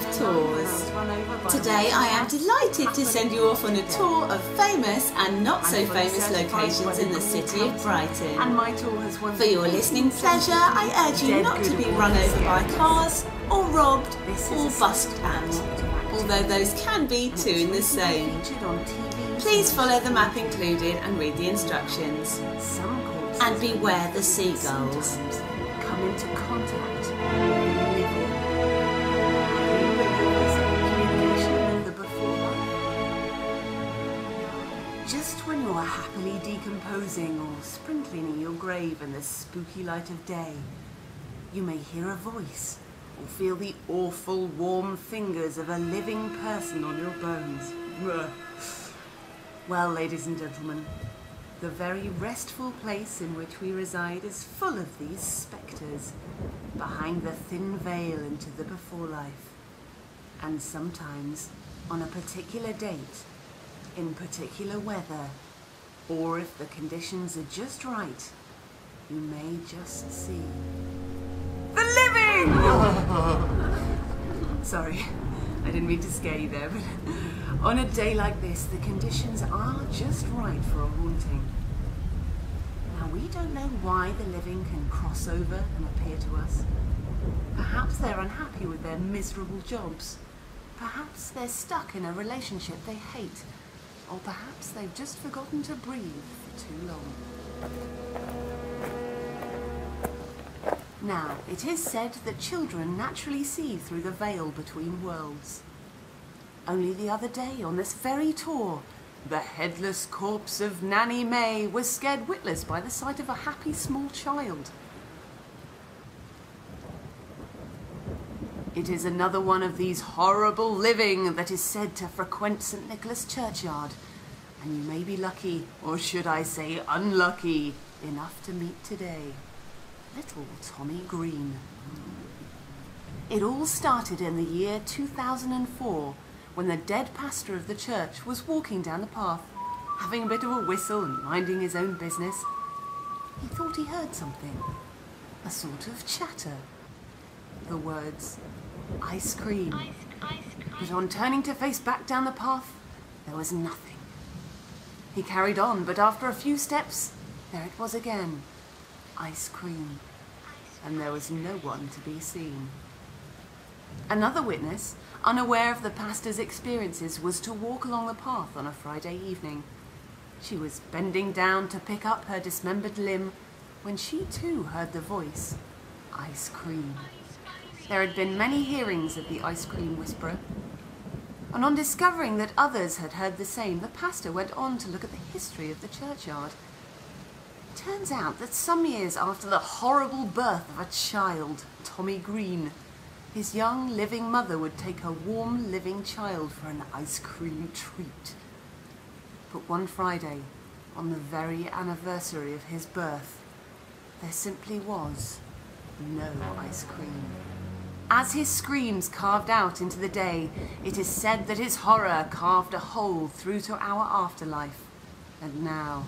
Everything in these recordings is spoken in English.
of tours. Today I am delighted to send you off on a tour of famous and not so famous locations in the city of Brighton. For your listening pleasure, I urge you not to be run over by cars, or robbed, or busked at, although those can be two in the same. Please follow the map included and read the instructions. And beware the seagulls. Come into contact with the before life. Just when you're happily decomposing or spring cleaning your grave in the spooky light of day, you may hear a voice or feel the awful warm fingers of a living person on your bones. Well, ladies and gentlemen, the very restful place in which we reside is full of these spectres, behind the thin veil into the before life. And sometimes, on a particular date, in particular weather, or if the conditions are just right, you may just see the living! Sorry, I didn't mean to scare you there, but on a day like this, the conditions are just right for a haunting. Now, we don't know why the living can cross over and appear to us. Perhaps they're unhappy with their miserable jobs. Perhaps they're stuck in a relationship they hate. Or perhaps they've just forgotten to breathe for too long. Now, it is said that children naturally see through the veil between worlds. Only the other day, on this very tour, the headless corpse of Nanny May was scared witless by the sight of a happy small child. It is another one of these horrible living that is said to frequent St. Nicholas churchyard, and you may be lucky, or should I say unlucky, enough to meet today. Little Tommy Green. It all started in the year 2004, when the dead pastor of the church was walking down the path, having a bit of a whistle and minding his own business. He thought he heard something, a sort of chatter. The words, "ice cream." But on turning to face back down the path, there was nothing. He carried on, but after a few steps, there it was again, ice cream. And there was no one to be seen. Another witness, unaware of the pastor's experiences, was to walk along the path on a Friday evening. She was bending down to pick up her dismembered limb when she too heard the voice, "ice cream." There had been many hearings of the ice cream whisperer, and on discovering that others had heard the same, the pastor went on to look at the history of the churchyard. It turns out that some years after the horrible birth of a child, Tommy Green, his young living mother would take her warm living child for an ice cream treat. But one Friday, on the very anniversary of his birth, there simply was no ice cream. As his screams carved out into the day, it is said that his horror carved a hole through to our afterlife. And now,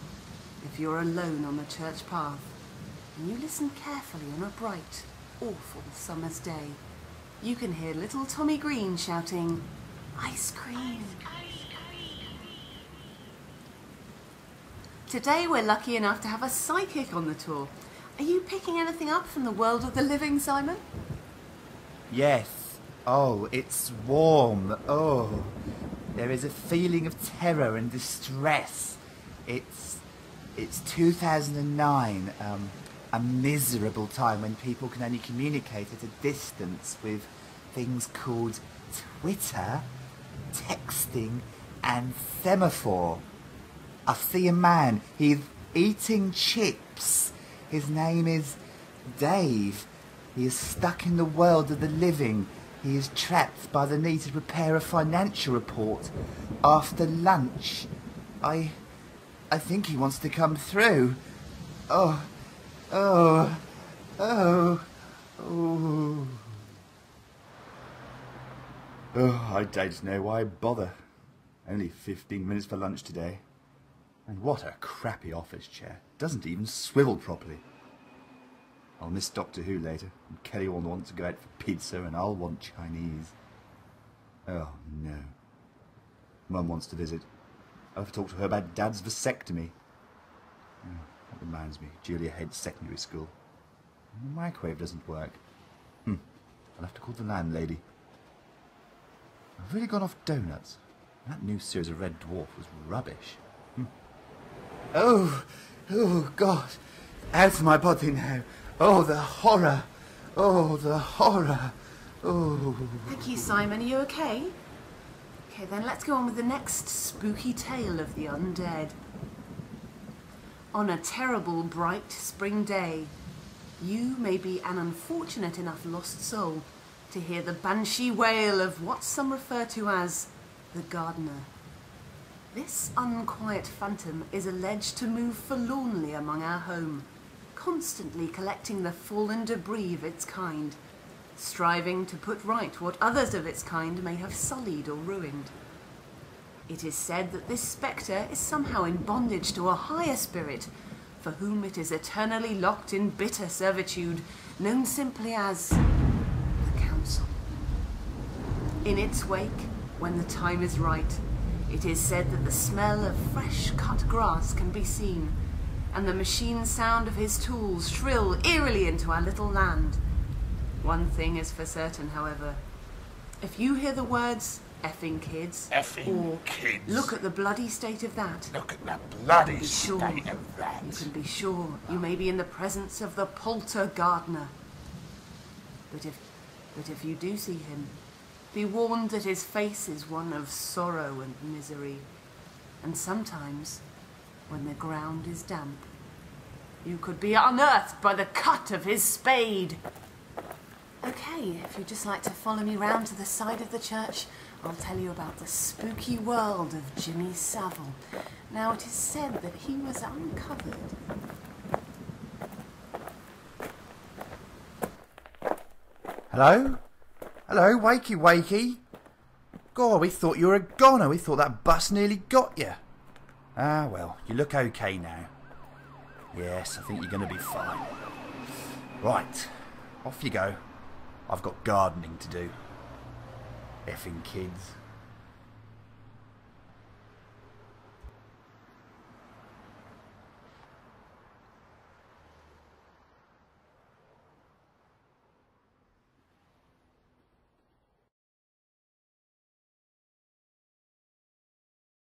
if you're alone on the church path, and you listen carefully on a bright, awful summer's day, you can hear little Tommy Green shouting, "Ice cream!" Today we're lucky enough to have a psychic on the tour. Are you picking anything up from the world of the living, Simon? Yes. Oh, it's warm. Oh, there is a feeling of terror and distress. It's 2009, a miserable time when people can only communicate at a distance with things called Twitter, texting and semaphore. I see a man, he's eating chips. His name is Dave. He is stuck in the world of the living. He is trapped by the need to prepare a financial report after lunch. I think he wants to come through. Oh, oh, oh, oh. Oh, I don't know why bother. Only 15 minutes for lunch today. And what a crappy office chair. Doesn't even swivel properly. I'll miss Doctor Who later, and Kelly will want to go out for pizza and I'll want Chinese. Oh, no. Mum wants to visit. I'll have to talk to her about Dad's vasectomy. Oh, that reminds me, Julia hates secondary school. The microwave doesn't work. I'll have to call the landlady. I've really gone off donuts. That new series of Red Dwarf was rubbish. Oh, God. Out of my body now. Oh, the horror. Oh, the horror. Oh. Thank you, Simon. Are you okay? Okay, then let's go on with the next spooky tale of the undead. On a terrible, bright spring day, you may be an unfortunate enough lost soul to hear the banshee wail of what some refer to as the gardener. This unquiet phantom is alleged to move forlornly among our home, constantly collecting the fallen debris of its kind, striving to put right what others of its kind may have sullied or ruined. It is said that this spectre is somehow in bondage to a higher spirit, for whom it is eternally locked in bitter servitude, known simply as the Council. In its wake, when the time is right, it is said that the smell of fresh cut grass can be seen, and the machine sound of his tools shrill eerily into our little land. One thing is for certain, however. If you hear the words effing kids, or kids, look at the bloody state of that, look at the bloody state of that, you can be sure you may be in the presence of the Polter Gardener. But if you do see him, be warned that his face is one of sorrow and misery, and sometimes, when the ground is damp, you could be unearthed by the cut of his spade. Okay, if you'd just like to follow me round to the side of the church, I'll tell you about the spooky world of Jimmy Savile. Now, it is said that he was uncovered. Hello? Hello, wakey, wakey. God, we thought you were a goner. We thought that bus nearly got you. Ah, well, you look okay now. Yes, I think you're going to be fine. Right, off you go. I've got gardening to do. Effing kids.